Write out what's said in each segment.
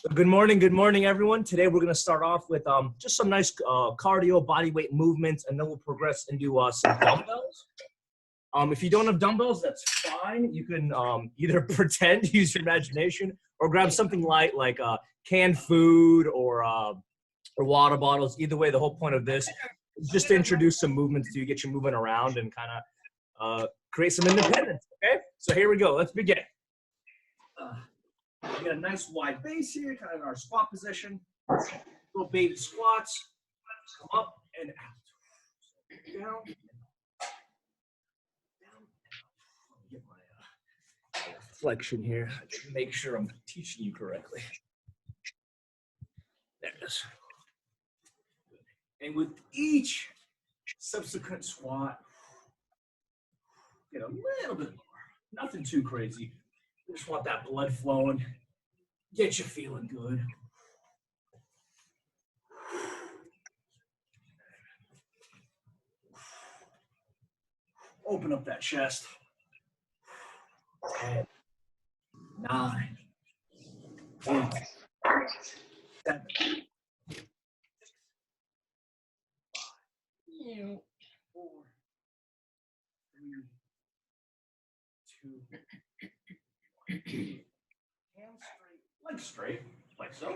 Good morning, everyone. Today we're going to start off with just some nice cardio, body weight movements, and then we'll progress into some dumbbells. If you don't have dumbbells, that's fine. You can either pretend, use your imagination, or grab something light like canned food or water bottles. Either way, the whole point of this is just to introduce some movements to you, get you moving around, and kind of create some independence. Okay, so here we go. Let's begin. We got a nice wide base here, kind of in our squat position. Little baby squats. Come up and out. Down. Down. Get my flexion here. Make sure I'm teaching you correctly. There it is. And with each subsequent squat, get a little bit more. Nothing too crazy. Just want that blood flowing. Get you feeling good. Open up that chest. 10, 9, 8, 7, 5, 4, 3, 2, 1. Hands straight, legs straight, like so.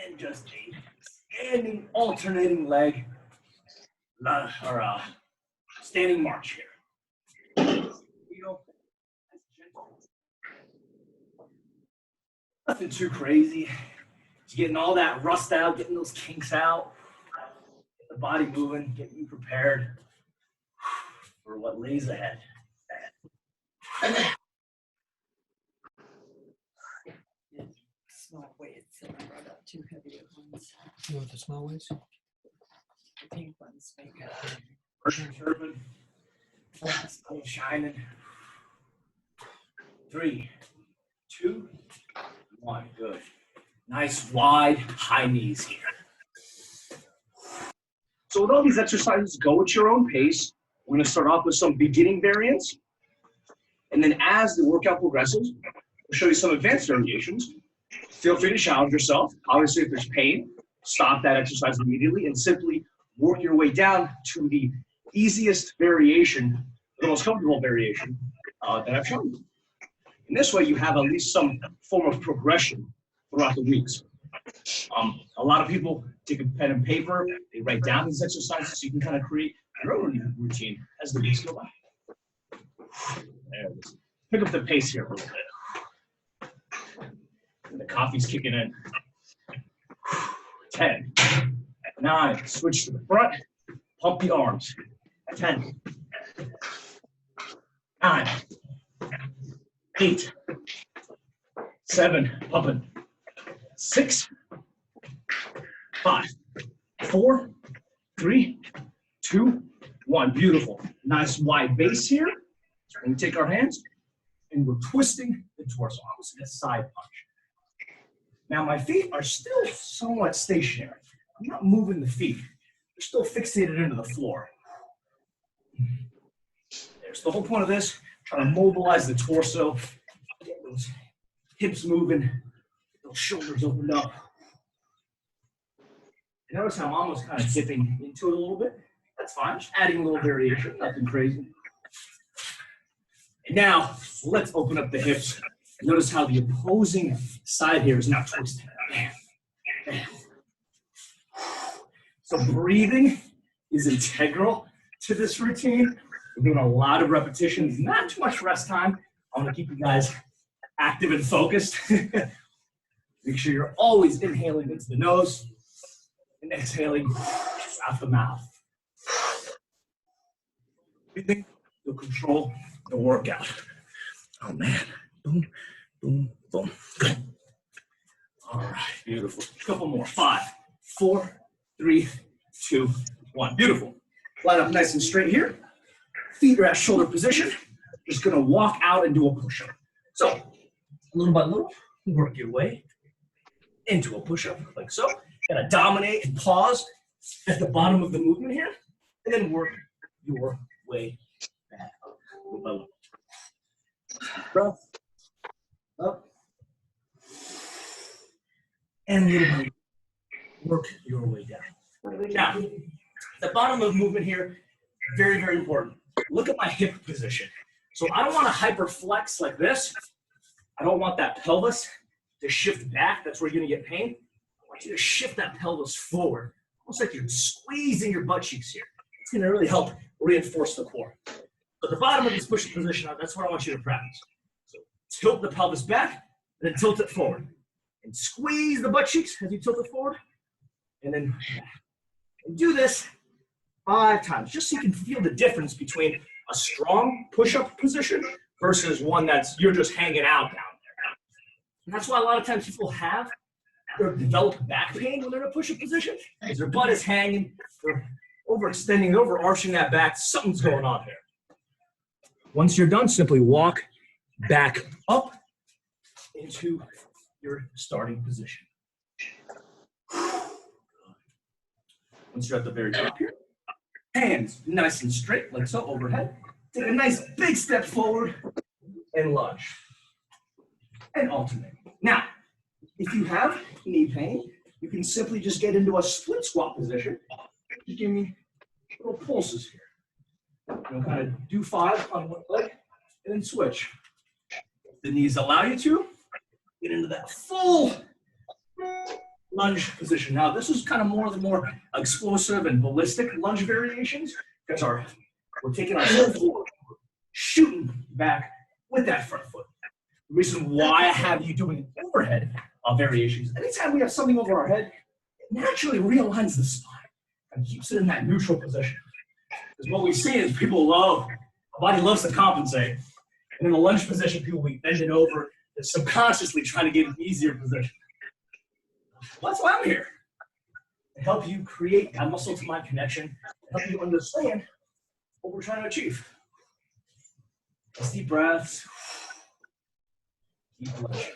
And just a standing, alternating leg, or standing march here. Feel as gentle. Nothing too crazy. Just getting all that rust out, getting those kinks out, get the body moving, getting you prepared for what lays ahead. Small weights, and I brought out 2 heavier ones. You want the small weights? The pink ones, maybe. Sherman, still shining. 3, 2, 1. Good. Nice wide high knees here. So with all these exercises, go at your own pace. We're going to start off with some beginning variants. And then as the workout progresses, we'll show you some advanced variations. Feel free to challenge yourself. Obviously, if there's pain, stop that exercise immediately and simply work your way down to the easiest variation, the most comfortable variation that I've shown you. In this way, you have at least some form of progression throughout the weeks. A lot of people take a pen and paper, they write down these exercises so you can kind of create your own routine as the weeks go by. There it is. Pick up the pace here a little bit. The coffee's kicking in. 10, 9, switch to the front, pump the arms. 10, 9, 8, 7, pumping. 6, 5, 4, 3, 2, 1. Beautiful. Nice wide base here. So we're going to take our hands and we're twisting the torso, almost like a side punch. Now my feet are still somewhat stationary. I'm not moving the feet. They're still fixated into the floor. There's the whole point of this, trying to mobilize the torso, get those hips moving, get those shoulders opened up. And notice how I'm almost kind of dipping into it a little bit. That's fine, just adding a little variation, nothing crazy. And now, let's open up the hips. Notice how the opposing side here is now twisted. Bam, bam. So breathing is integral to this routine. We're doing a lot of repetitions, not too much rest time. I want to keep you guys active and focused. Make sure you're always inhaling into the nose and exhaling out the mouth. Breathing will control the workout. Oh man. Boom, boom, boom. Good. All right, beautiful. A couple more. 5, 4, 3, 2, 1. Beautiful. Line up nice and straight here. Feet are at shoulder position. Just gonna walk out and do a push-up. So, little by little, work your way into a push-up, like so. Gotta dominate and pause at the bottom of the movement here, and then work your way back up. Little by little. Breath. Up. and little by little, work your way down. Now, the bottom of movement here, very, very important. Look at my hip position. So I don't want to hyperflex like this. I don't want that pelvis to shift back. That's where you're going to get pain. I want you to shift that pelvis forward, almost like you're squeezing your butt cheeks here. It's going to really help reinforce the core. But the bottom of this push-up position, that's what I want you to practice. So tilt the pelvis back, and then tilt it forward. And squeeze the butt cheeks as you tilt it forward, and then back. And do this 5 times, just so you can feel the difference between a strong push-up position versus one that's you're just hanging out down there. And that's why a lot of times people have or develop back pain when they're in a push-up position, because their butt is hanging, they're overextending, overarching that back. Something's going on here. Once you're done, simply walk back up into your starting position. Once you're at the very top here, hands nice and straight, like so, overhead. Take a nice big step forward and lunge. And alternate. Now, if you have knee pain, you can simply just get into a split squat position. Just give me little pulses here. You'll kind of do 5 on one leg and then switch. If the knees allow you to, get into that full lunge position. Now, this is kind of more explosive and ballistic lunge variations because we're taking our foot forward, shooting back with that front foot. The reason why I have you doing overhead variations, anytime we have something over our head, it naturally realigns the spine and keeps it in that neutral position. Because what we see is our body loves to compensate. And in the lunge position, people will be bending over and subconsciously trying to get an easier position. Well, that's why I'm here. To help you create that muscle to mind connection, to help you understand what we're trying to achieve. Just deep breaths. Deep lunge.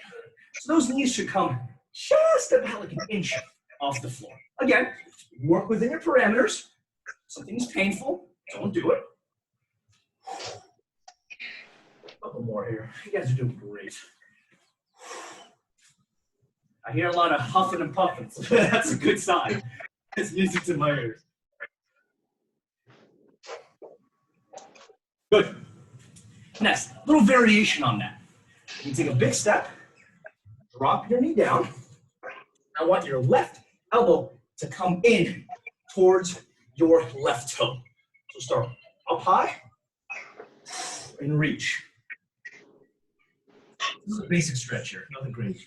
So those knees should come just about like an inch off the floor. Again, work within your parameters. If something's painful, don't do it. A couple more here. You guys are doing great. I hear a lot of huffing and puffing, so that's a good sign. It's music to my ears. Good. Next, a little variation on that. You take a big step, drop your knee down. I want your left elbow to come in towards your left toe. So start up high and reach. This is a basic stretch here, nothing crazy.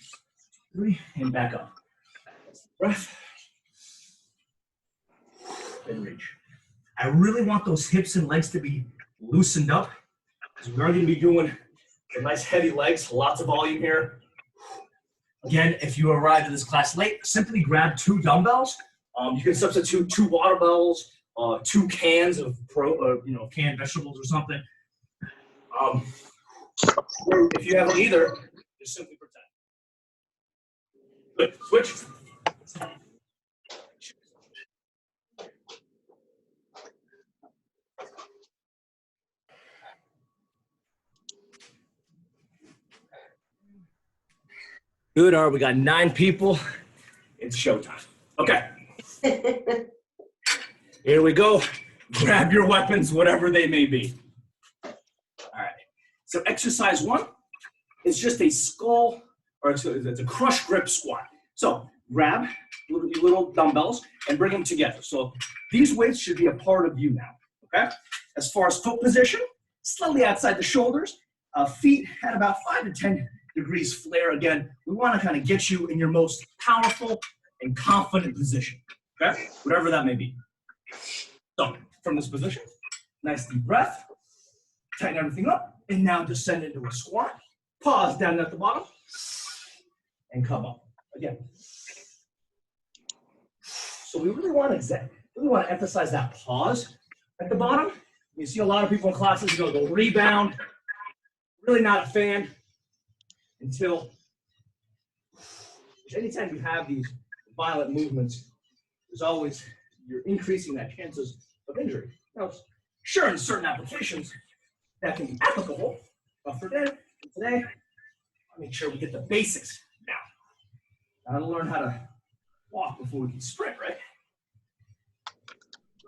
3 and back up. Breath and reach. I really want those hips and legs to be loosened up because we're going to be doing some nice heavy legs, lots of volume here. Again, if you arrived at this class late, simply grab 2 dumbbells. You can substitute 2 water bottles, 2 cans of canned vegetables or something. Or if you have either, just simply pretend. Good. Switch. Good. All right, we got 9 people. It's showtime. Okay. Here we go. Grab your weapons, whatever they may be. All right. So exercise 1 is just a skull, or it's a crush grip squat. So grab your little dumbbells and bring them together. So these weights should be a part of you now. Okay. As far as foot position, slightly outside the shoulders, feet at about 5 to 10 degrees flare. Again, we want to kind of get you in your most powerful and confident position, okay? Whatever that may be. So, from this position, nice deep breath, tighten everything up, and now descend into a squat. Pause down at the bottom, and come up. Again. So we really want to emphasize that pause at the bottom. You see a lot of people in classes go rebound. Really not a fan. Until anytime you have these violent movements, you're increasing that chances of injury. Now, sure, in certain applications, that can be applicable, but for today, I'll make sure we get the basics down. I gotta learn how to walk before we can sprint, right?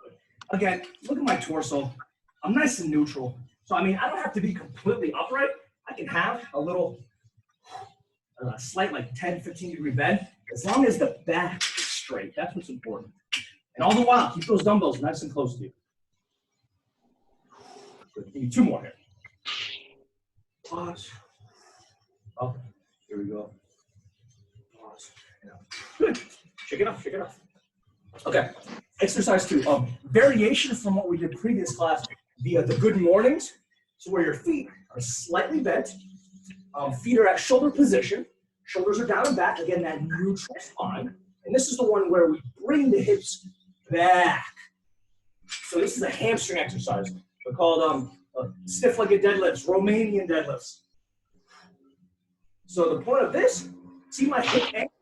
Good. Again, look at my torso. I'm nice and neutral. So, I mean, I don't have to be completely upright. I can have a little, slight like 10, 15 degree bend, as long as the back is straight. That's what's important. And all the while, keep those dumbbells nice and close to you. Good. Give me 2 more here. Pause. Up. Here we go. Pause. Good. Shake it off, shake it off. Okay. Exercise 2. Variation from what we did previous class via the good mornings. So where your feet are slightly bent, feet are at shoulder position, shoulders are down and back, again, that neutral spine. And this is the one where we bring the hips back. So this is a hamstring exercise. They're called stiff-legged deadlifts, Romanian deadlifts. So the point of this, see my hip angle?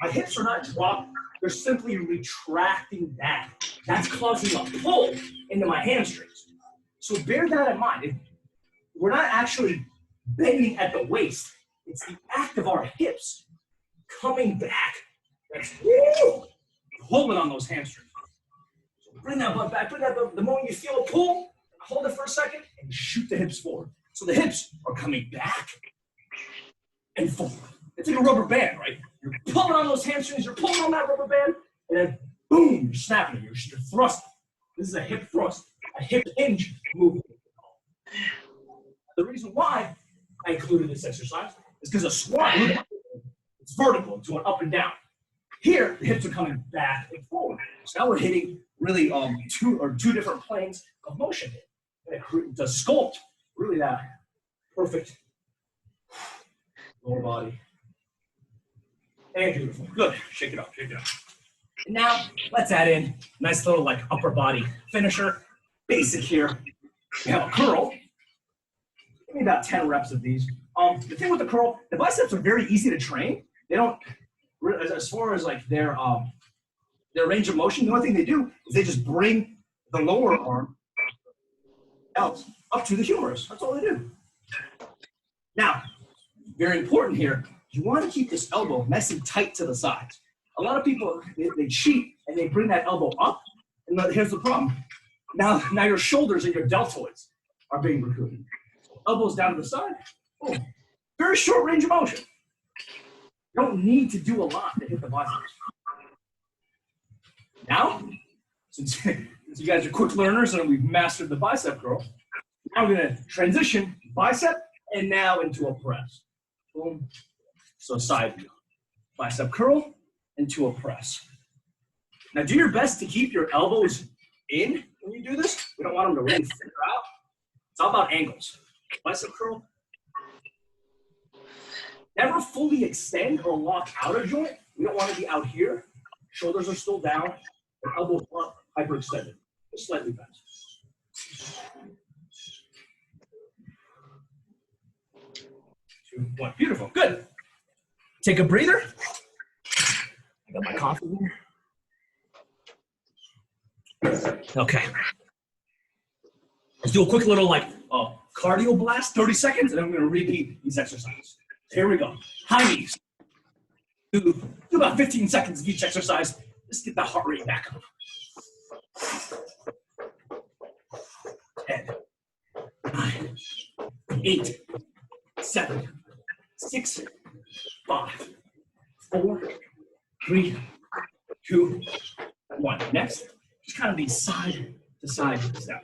My hips are not dropped, they're simply retracting back. That's causing a pull into my hamstrings. So bear that in mind. If we're not actually bending at the waist, it's the act of our hips coming back. That's pulling on those hamstrings. So bring that butt back, bring that butt. The moment you feel a pull, hold it for a second and shoot the hips forward. So the hips are coming back and forward. It's like a rubber band, right? You're pulling on those hamstrings, you're pulling on that rubber band, and then boom, you're snapping it, you're thrusting. This is a hip thrust, a hip hinge movement. The reason why I included this exercise is because a squat, it's vertical, it's going up and down. Here, the hips are coming back and forward. So now we're hitting really two different planes of motion here. And it does sculpt really that perfect lower body. And beautiful. Good. Shake it up, shake it up. And now let's add in a nice little like upper body finisher. Basic here. We have a curl. Give me about 10 reps of these. The thing with the curl, the biceps are very easy to train. They don't, as far as like their range of motion, the only thing they do is they just bring the lower arm out up to the humerus. That's all they do. Now, very important here, you want to keep this elbow nice and tight to the sides. A lot of people, they cheat and they bring that elbow up, and here's the problem. Now your shoulders and your deltoids are being recruited. Elbows down to the side, boom. Very short range of motion. You don't need to do a lot to hit the biceps. Now, since you guys are quick learners and we've mastered the bicep curl, now we're gonna transition bicep and now into a press. Boom. So side view. Bicep curl into a press. Now do your best to keep your elbows in when you do this. We don't want them to really figure out. It's all about angles. Bicep curl. Never fully extend or lock out a joint. We don't want to be out here. Shoulders are still down. The elbows are hyperextended. Just slightly bent. 2, 1. Beautiful. Good. Take a breather. I got my coffee here. Okay. Let's do a quick little like cardio blast, 30 seconds, and then we're going to repeat these exercises. Here we go. High knees. Do about 15 seconds of each exercise. Just get that heart rate back up. 10, 9, 8, 7, 6, 5, 4, 3, 2, 1. Next, just kind of these side to side steppers.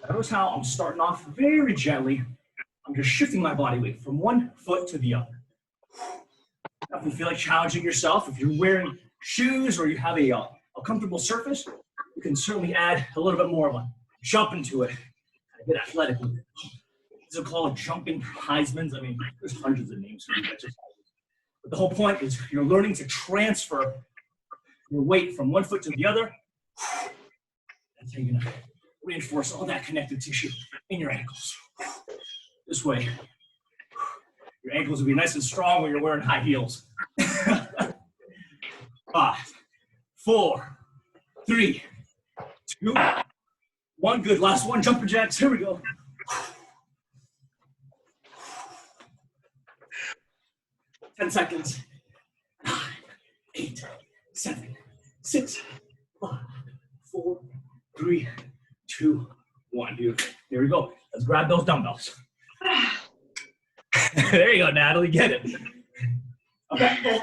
Notice how I'm starting off very gently. I'm just shifting my body weight from one foot to the other. Now, if you feel like challenging yourself, if you're wearing shoes or you have a comfortable surface, you can certainly add a little bit more of a jump into it. Kind of get athletic with it. These are called jumping Heismans. I mean, there's hundreds of names for these exercises. But the whole point is you're learning to transfer your weight from one foot to the other. That's how you're going to reinforce all that connective tissue in your ankles. This way, your ankles will be nice and strong when you're wearing high heels. 5, 4, 3, 2, 1. Good. Last one. Jumping jacks. Here we go. 10 seconds. 7, 6, 5, 4, 3, 2, 1. Beautiful. Here we go. Let's grab those dumbbells. There you go, Natalie. Get it. Okay.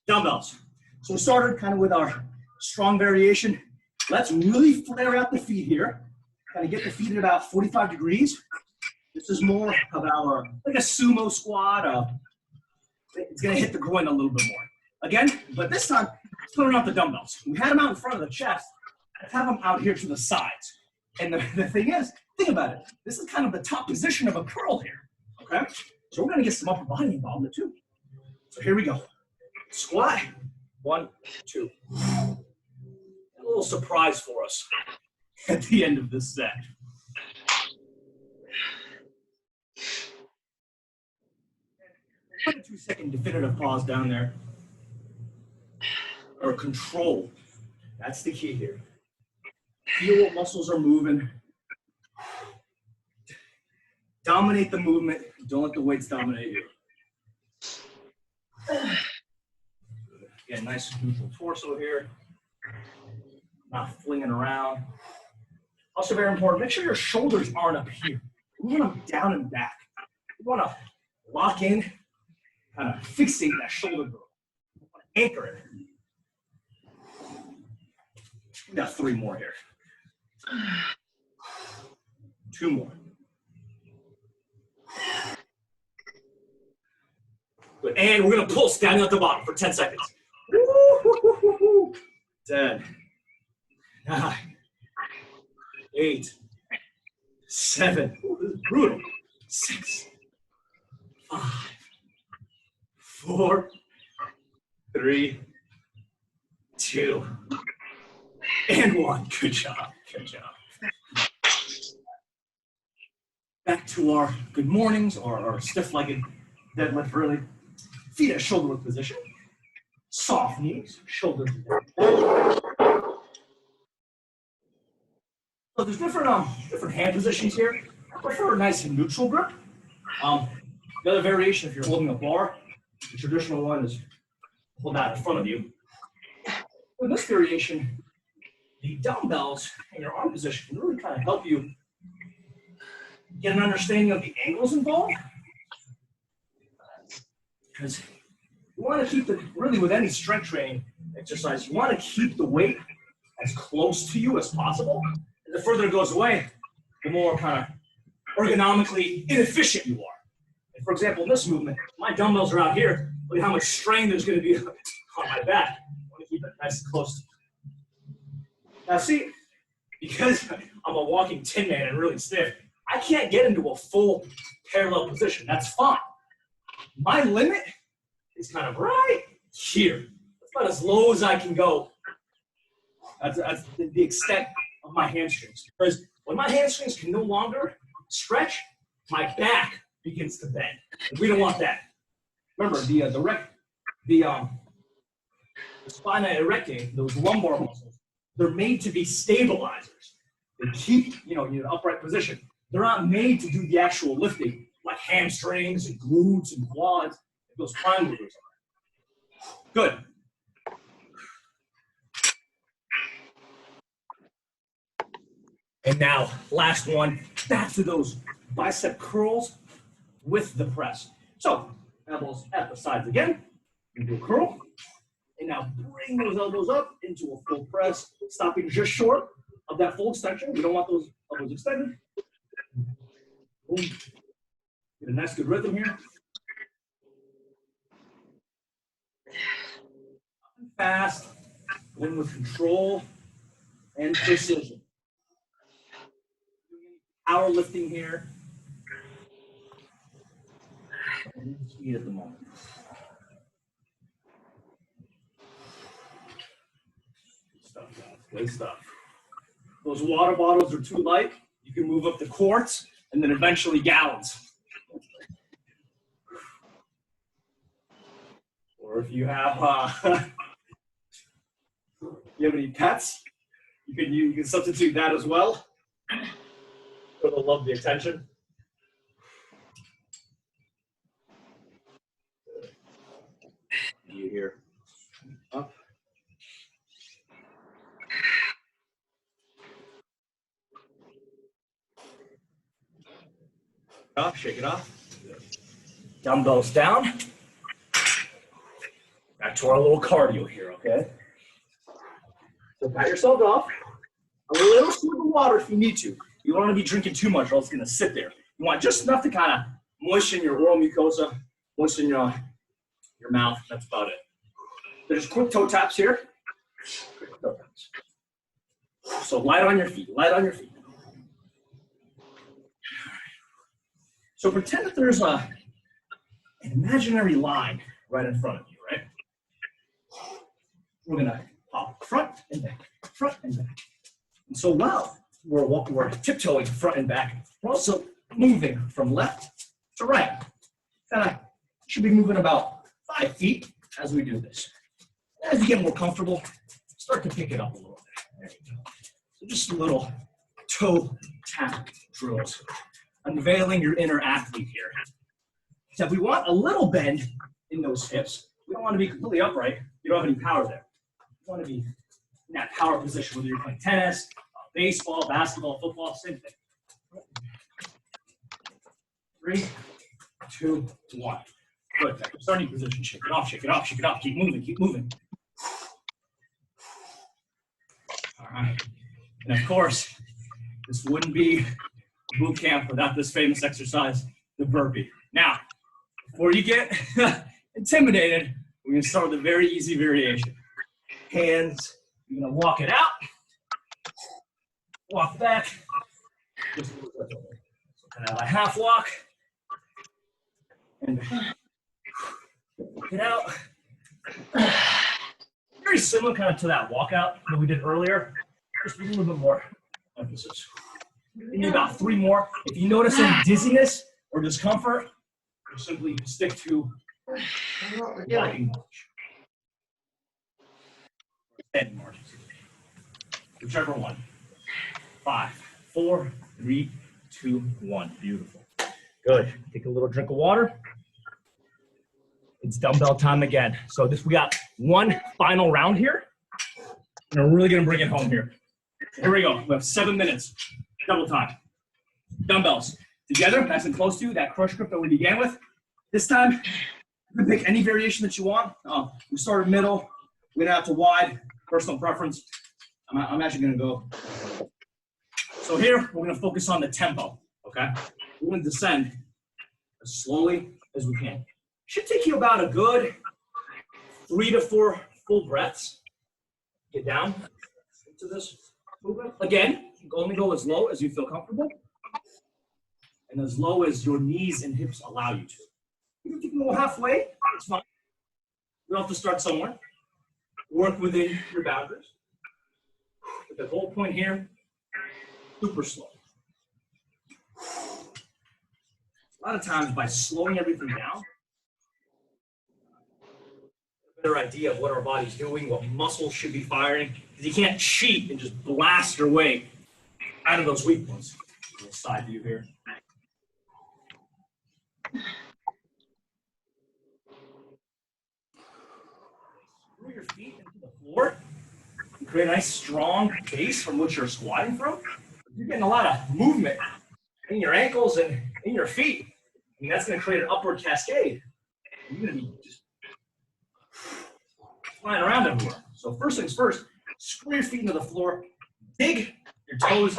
Dumbbells. So we started kind of with our strong variation. Let's really flare out the feet here. Kind of get the feet at about 45 degrees. This is more of our, like a sumo squat. It's going to hit the groin a little bit more. Again, but this time, let's put out the dumbbells. We had them out in front of the chest. Let's have them out here to the sides. And the thing is, think about it. This is kind of the top position of a curl here. Okay? So we're going to get some upper body involvement too. So here we go. Squat. 1, 2. A little surprise for us at the end of this set. Put a 2-second definitive pause down there. Or control. That's the key here. Feel what muscles are moving. Dominate the movement. Don't let the weights dominate you. Again, nice neutral torso here. Not flinging around. Also very important, make sure your shoulders aren't up here. You want them down and back. You want to lock in, kind of fixate that shoulder growth. You want to anchor it. We got 3 more here. 2 more. Good. And we're going to pull standing at the bottom for 10 seconds. 10, 9, 8, 7, this is brutal. 6, 5, 4, 3, 2, and 1. Good job. Good job. Back to our good mornings or our stiff-legged deadlift, really. Feet at shoulder width position. Soft knees, shoulders down. So there's different hand positions here. I prefer a nice and neutral grip. The other variation, if you're holding a bar, the traditional one is hold that in front of you. In this variation, the dumbbells in your arm position can really kind of help you get an understanding of the angles involved. Because you want to keep the, really with any strength training exercise, you want to keep the weight as close to you as possible. And the further it goes away, the more kind of ergonomically inefficient you are. And for example, in this movement, my dumbbells are out here. Look at how much strain there's going to be on my back. I want to keep it nice and close. Now see, because I'm a walking tin man and really stiff, I can't get into a full parallel position. That's fine. My limit is kind of right here. That's about as low as I can go. That's the extent of my hamstrings. Because when my hamstrings can no longer stretch, my back begins to bend. And we don't want that. Remember, the spina erecting, those lumbar muscles, they're made to be stabilizers. They keep, you in an upright position. They're not made to do the actual lifting, like hamstrings and glutes and quads, and those prime movers are. Good. And now, last one, back to those bicep curls with the press. So, elbows at the sides again, into a curl, and now bring those elbows up into a full press, stopping just short of that full extension. We don't want those elbows extended. Boom. Get a nice good rhythm here. Fast, win with control and precision. Power lifting here. Speed at the moment. Good stuff, guys. Good stuff. Those water bottles are too light. You can move up to quarts and then eventually gallons. Or if you have any pets, you can substitute that as well. They'll love the attention. You here. Up. it off. Dumbbells down. Back to our little cardio here, okay? So pat yourself off. A little sip of water if you need to. You don't want to be drinking too much or else it's going to sit there. You want just enough to kind of moisten your oral mucosa, moisten your mouth. That's about it. So just quick toe taps here. Quick toe taps. So light on your feet, light on your feet. So pretend that there's an imaginary line right in front of you, right? We're gonna hop front and back, front and back. And so while we're tiptoeing front and back, we're also moving from left to right. Should be moving about 5 feet as we do this. As you get more comfortable, start to pick it up a little bit. There you go. So just little toe tap drills. Unveiling your inner athlete here. So if we want a little bend in those hips, we don't want to be completely upright. You don't have any power there. You want to be in that power position, whether you're playing tennis, baseball, basketball, football, same thing. 3, 2, 1. Good. Starting position. Shake it off, shake it off, shake it off. Keep moving, keep moving. All right. And of course, this wouldn't be boot camp without this famous exercise, the burpee. Now, before you get intimidated, we're going to start with a very easy variation. Hands, you're going to walk it out, walk back, just a little bit. So kind of a half walk, and walk it out. Very similar kind of to that walkout that we did earlier, just with a little bit more emphasis. We need about 3 more. If you notice any dizziness or discomfort, you simply stick to walking march. Head march. Whichever one. 5, 4, 3, 2, 1. Beautiful. Good. Take a little drink of water. It's dumbbell time again. So we got one final round here. And we're really going to bring it home here. Here we go. We have 7 minutes. Double time. Dumbbells together, nice and close to that crush grip that we began with. This time, you can pick any variation that you want. We started middle, we went out to wide, personal preference. I'm actually going to go. So here, we're going to focus on the tempo, okay? We're going to descend as slowly as we can. Should take you about a good 3 to 4 full breaths. Get down into this movement. Again, only go as low as you feel comfortable and as low as your knees and hips allow you to. You can go halfway, it's fine. You have to start somewhere. Work within your boundaries. But the whole point here, super slow. A lot of times by slowing everything down, a better idea of what our body's doing, what muscles should be firing, because you can't cheat and just blast your way out of those weak ones. A little side view here. Screw your feet into the floor and create a nice strong base from which you're squatting from. You're getting a lot of movement in your ankles and in your feet. I mean, that's going to create an upward cascade. You're going to be just flying around everywhere. So first things first, screw your feet into the floor, dig your toes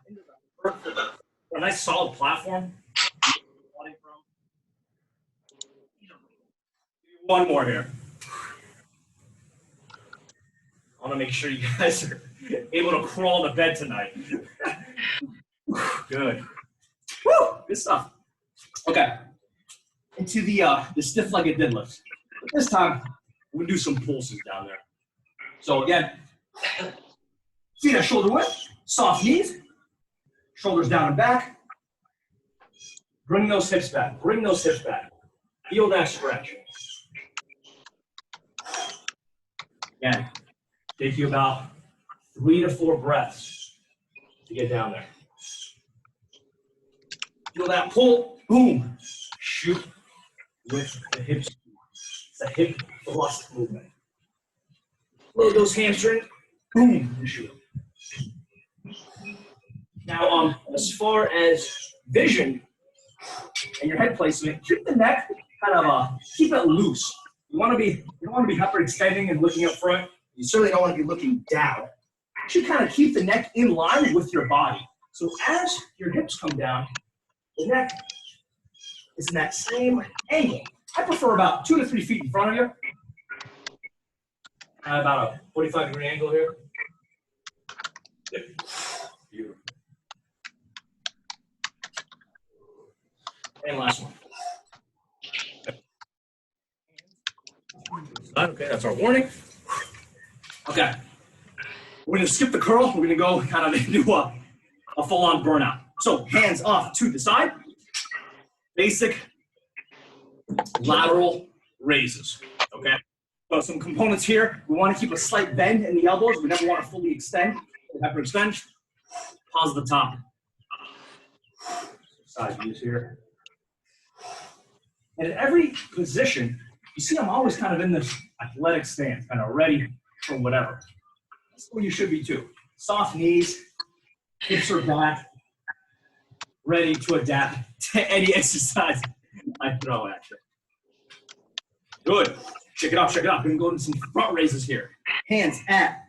into the earth for a nice solid platform. One more here. I want to make sure you guys are able to crawl to bed tonight. Good. Woo! Good stuff. Okay. Into the stiff-legged deadlifts. But this time, we'll do some pulses down there. So again, feet at shoulder width, soft knees, shoulders down and back. Bring those hips back. Bring those hips back. Feel that stretch. Again, take you about 3 to 4 breaths to get down there. Feel that pull, boom, shoot with the hips. It's a hip thrust movement. Load those hamstrings, boom, and shoot. Now, as far as vision And your head placement, keep the neck kind of, keep it loose. You don't want to be hyperextending and looking up front. You certainly don't want to be looking down. You should kind of keep the neck in line with your body. So as your hips come down, the neck is in that same angle. I prefer about 2 to 3 feet in front of you. About a 45-degree angle here. Beautiful. And last one. Okay, that's our warning. Okay. We're going to skip the curl. We're going to go kind of into a full-on burnout. So hands off to the side. Basic lateral raises. Okay. So some components here. We want to keep a slight bend in the elbows. We never want to fully extend. Hyperextend. Pause the top. Side views here. And in every position, you see I'm always kind of in this athletic stance, kind of ready for whatever. That's where you should be too. Soft knees, hips are back, ready to adapt to any exercise I throw at you. Good. Shake it off, shake it off. We're going to go into some front raises here. Hands at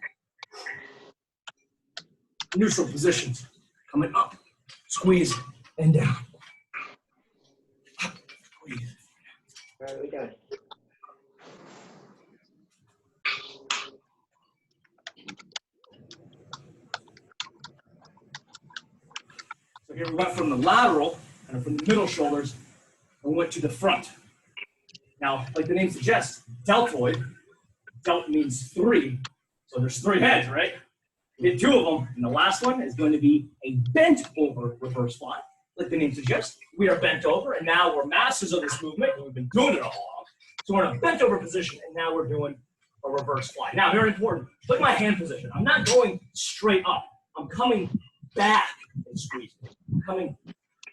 neutral positions. Coming up, squeeze, and down. Up, squeeze. All right, we got it. So here we went from the lateral, and from the middle shoulders, and we went to the front. Now, like the name suggests, deltoid, delt means 3, so there's 3 heads, right? You hit 2 of them, and the last one is going to be a bent over reverse fly. Like the name suggests, we are bent over, and now we're masters of this movement, and we've been doing it all along. So we're in a bent over position, and now we're doing a reverse fly. Now, very important, look at my hand position. I'm not going straight up. I'm coming back and squeezing. I'm coming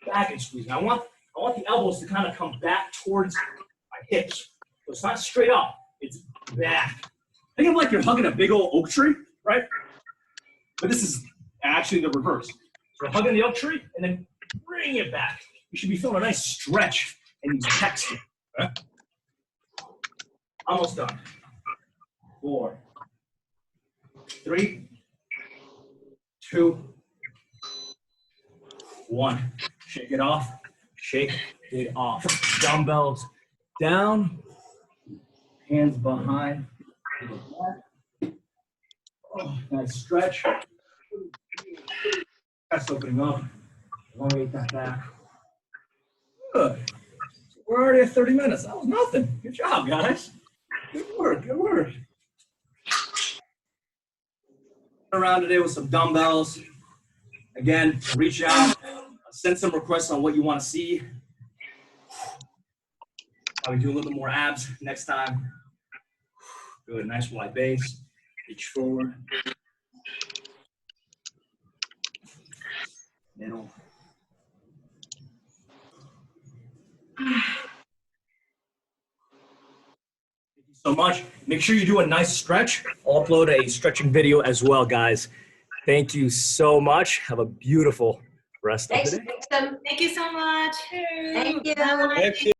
back and squeezing. I want the elbows to kind of come back towards my hips. So it's not straight up, it's back. Think of like you're hugging a big old oak tree, right? But this is actually the reverse. So we're hugging the oak tree and then bring it back. You should be feeling a nice stretch in these pecs here. Okay? Almost done. 4, 3, 2, 1. Shake it off. Shake it off. Dumbbells down. Hands behind. Oh, nice stretch. Chest opening up. Elongate that back. Good. We're already at 30 minutes. That was nothing. Good job, guys. Good work. Good work. Around today with some dumbbells. Again, reach out. Send some requests on what you want to see. Probably do a little bit more abs next time. Good. Nice wide base. Reach forward. Middle. Thank you so much. Make sure you do a nice stretch. I'll upload a stretching video as well, guys. Thank you so much. Have a beautiful rest of the day. Thank you so much. Hey. Thank you. Thank you.